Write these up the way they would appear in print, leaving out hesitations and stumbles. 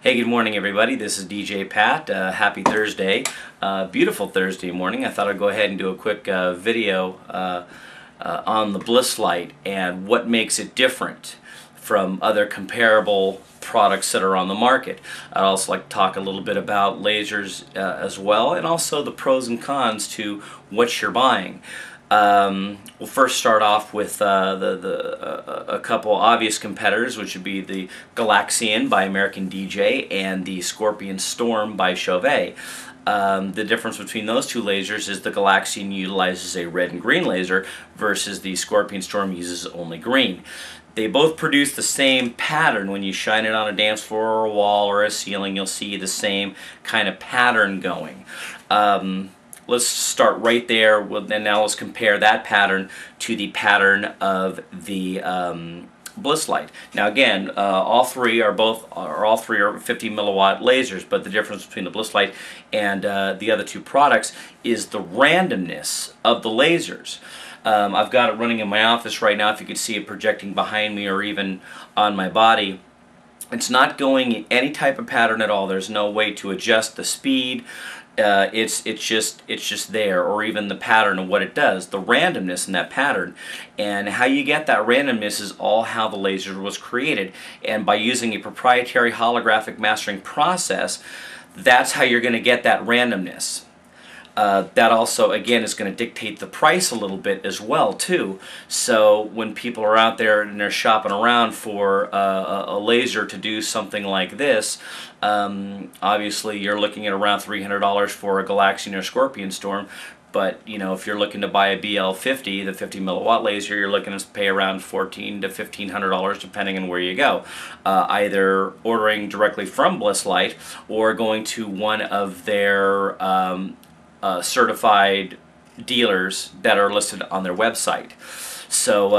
Hey, good morning everybody. This is DJ Pat. Happy Thursday. Beautiful Thursday morning. I thought I'd go ahead and do a quick video on the Blisslight and what makes it different from other comparable products that are on the market. I'd also like to talk a little bit about lasers as well, and also the pros and cons to what you're buying. We'll first start off with a couple obvious competitors, which would be the Galaxian by American DJ and the Scorpion Storm by Chauvet. The difference between those two lasers is the Galaxian utilizes a red and green laser versus the Scorpion Storm uses only green. They both produce the same pattern. When you shine it on a dance floor or a wall or a ceiling, you'll see the same kind of pattern going. Let's start right there, and now let's compare that pattern to the pattern of the Blisslight. Now again, all three are 50 milliwatt lasers, but the difference between the Blisslight and the other two products is the randomness of the lasers. I've got it running in my office right now. If you can see it projecting behind me or even on my body, it's not going in any type of pattern at all. There's no way to adjust the speed. It's just there, or even the pattern of what it does, the randomness in that pattern. And how you get that randomness is all how the laser was created, and by using a proprietary holographic mastering process, that's how you're going to get that randomness. That also, again, is going to dictate the price a little bit as well, too. So when people are out there and they're shopping around for a laser to do something like this, obviously you're looking at around $300 for a Galaxian or Scorpion Storm. But, you know, if you're looking to buy a BL50, the 50 milliwatt laser, you're looking to pay around $1,400 to $1,500 depending on where you go. Either ordering directly from Blisslight or going to one of their certified dealers that are listed on their website. So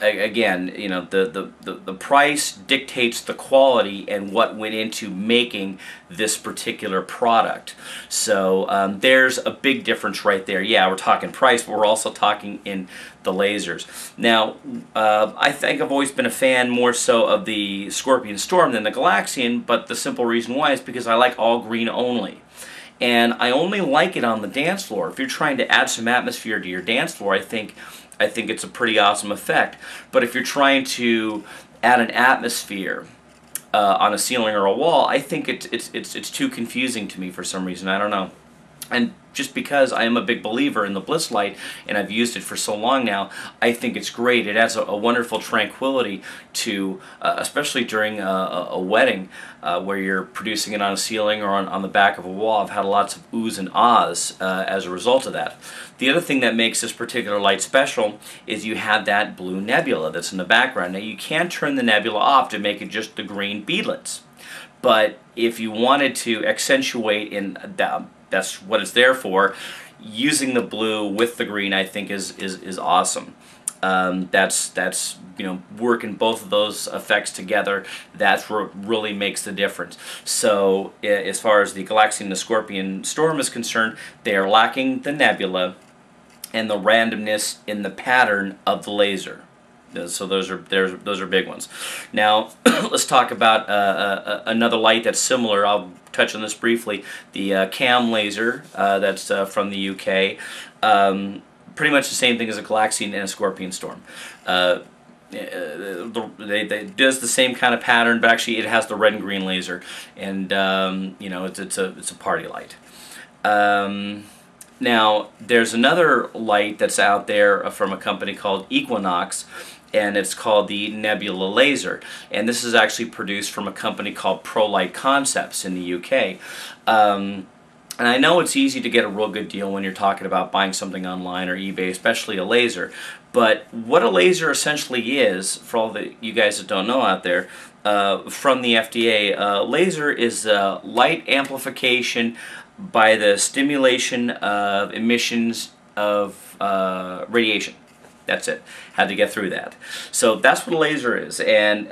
again, you know, the price dictates the quality and what went into making this particular product. So there's a big difference right there. Yeah, we're talking price, but we're also talking in the lasers. Now, I think I've always been a fan more so of the Scorpion Storm than the Galaxian, but the simple reason why is because I like all green only. And I only like it on the dance floor. If you're trying to add some atmosphere to your dance floor, I think it's a pretty awesome effect. But if you're trying to add an atmosphere on a ceiling or a wall, I think it's too confusing to me for some reason. I don't know. And just because I am a big believer in the Blisslight and I've used it for so long now, I think it's great. It adds a wonderful tranquility to, especially during a wedding where you're producing it on a ceiling or on the back of a wall. I've had lots of oohs and ahs as a result of that. The other thing that makes this particular light special is you have that blue nebula that's in the background. Now you can turn the nebula off to make it just the green beadlets. But if you wanted to accentuate in that, that's what it's there for. Using the blue with the green, I think, is awesome. That's you know, working both of those effects together. That's what really makes the difference. So as far as the Galaxian and the Scorpion Storm is concerned, they are lacking the nebula and the randomness in the pattern of the laser. So those are big ones. Now let's talk about another light that's similar. I'll touch on this briefly. The cam laser that's from the UK. Pretty much the same thing as a Galaxian and a Scorpion Storm. It does the same kind of pattern, but actually it has the red and green laser, and you know, it's a party light. Now there's another light that's out there from a company called Equinox, and it's called the Nebula laser, and this is actually produced from a company called ProLight Concepts in the UK. And I know it's easy to get a real good deal when you're talking about buying something online or eBay, especially a laser, but what a laser essentially is, for all the you guys that don't know out there, from the FDA, laser is light amplification by the stimulation of emissions of radiation. That's it. Had to get through that. So that's what a laser is, and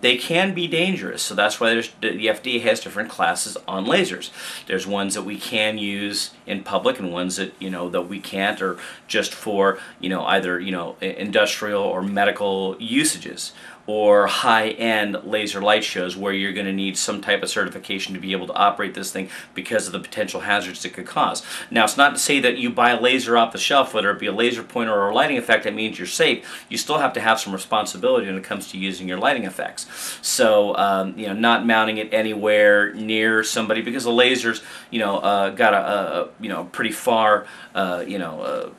they can be dangerous. So that's why the FDA has different classes on lasers. There's ones that we can use in public, and ones that that we can't, or just for either industrial or medical usages. or high-end laser light shows where you're going to need some type of certification to be able to operate this thing because of the potential hazards it could cause. Now, it's not to say that you buy a laser off the shelf, whether it be a laser pointer or a lighting effect, that means you're safe. You still have to have some responsibility when it comes to using your lighting effects. So, you know, not mounting it anywhere near somebody, because the lasers, you know, got a you know, pretty far, you know,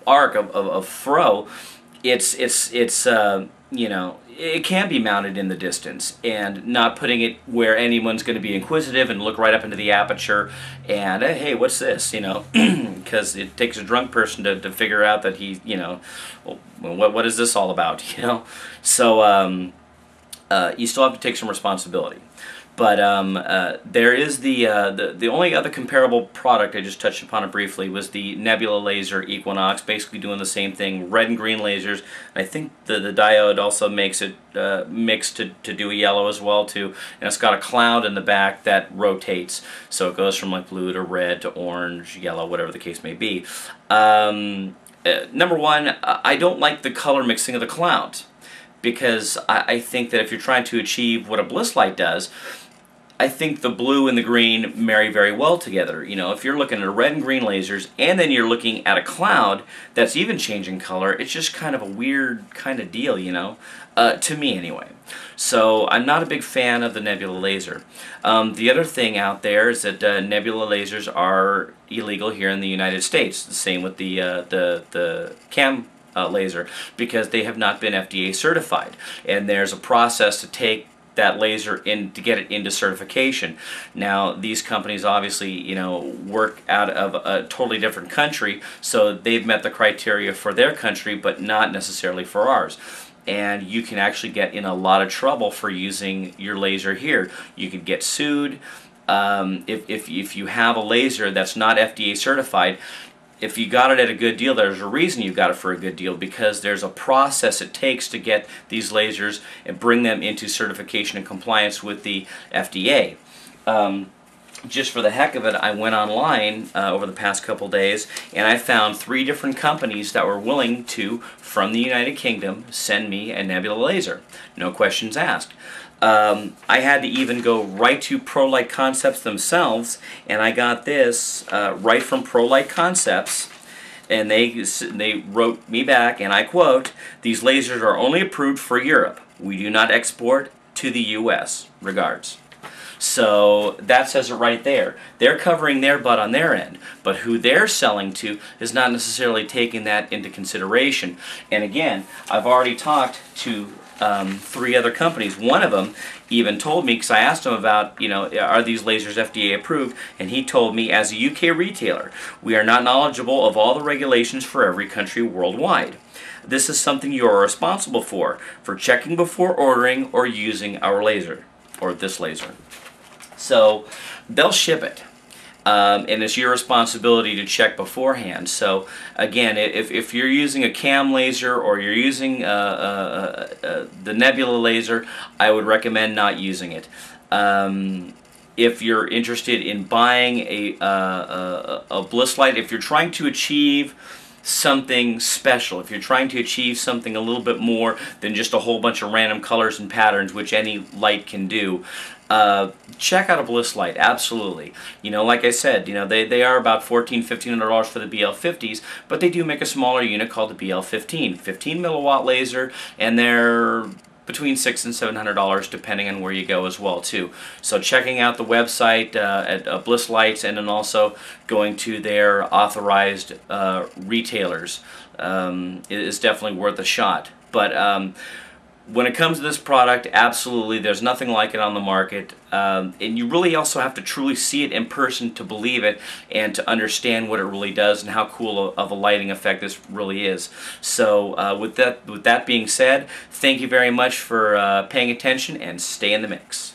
arc of throw. It's you know, it can be mounted in the distance, and not putting it where anyone's going to be inquisitive and look right up into the aperture and, hey, what's this, you know, because it takes a drunk person to figure out that he, you know, well, what is this all about, you know. So you still have to take some responsibility. But there is the only other comparable product, I just touched upon it briefly, was the Nebula laser Equinox, basically doing the same thing, red and green lasers. And I think the diode also makes it mixed to do a yellow as well too. And it's got a cloud in the back that rotates, so it goes from like blue to red to orange, yellow, whatever the case may be. Number one, I don't like the color mixing of the clouds, because I think that if you're trying to achieve what a Blisslight does, I think the blue and the green marry very well together. You know, if you're looking at red and green lasers, and then you're looking at a cloud that's even changing color, it's just kind of a weird kind of deal, you know, to me anyway. So I'm not a big fan of the Nebula laser. The other thing out there is that Nebula lasers are illegal here in the United States. The same with the cam laser, because they have not been FDA certified, and there's a process to take that laser in to get it into certification. Now, these companies obviously, you know, work out of a totally different country, so they've met the criteria for their country, but not necessarily for ours. And you can actually get in a lot of trouble for using your laser here. You could get sued if you have a laser that's not FDA certified. If you got it at a good deal, there's a reason you got it for a good deal, because there's a process it takes to get these lasers and bring them into certification and compliance with the FDA. Just for the heck of it, I went online over the past couple days, and I found 3 different companies that were willing to, from the United Kingdom, send me a Nebula laser. No questions asked. I had to even go right to ProLight Concepts themselves, and I got this right from ProLight Concepts, and they wrote me back, and I quote, "These lasers are only approved for Europe. We do not export to the U.S. Regards." So that says it right there. They're covering their butt on their end, but who they're selling to is not necessarily taking that into consideration. And again, I've already talked to 3 other companies. One of them even told me, because I asked him about, you know, are these lasers FDA approved, and he told me, as a UK retailer, we are not knowledgeable of all the regulations for every country worldwide. This is something you are responsible for checking before ordering or using our laser, or this laser. So they'll ship it. And it's your responsibility to check beforehand. So again, if you're using a cam laser or you're using the Nebula laser, I would recommend not using it. If you're interested in buying a Blisslight, if you're trying to achieve something special, if you're trying to achieve something a little bit more than just a whole bunch of random colors and patterns, which any light can do, check out a Blisslight, absolutely. You know, like I said, you know, they are about $1,400–1,500 for the BL50s, but they do make a smaller unit called the BL15, 15 milliwatt laser, and they're between $600 and $700 depending on where you go as well too. So checking out the website at Blisslights, and then also going to their authorized retailers is definitely worth a shot. But when it comes to this product, absolutely, there's nothing like it on the market, and you really also have to truly see it in person to believe it and to understand what it really does and how cool of a lighting effect this really is. So with that being said, thank you very much for paying attention, and stay in the mix.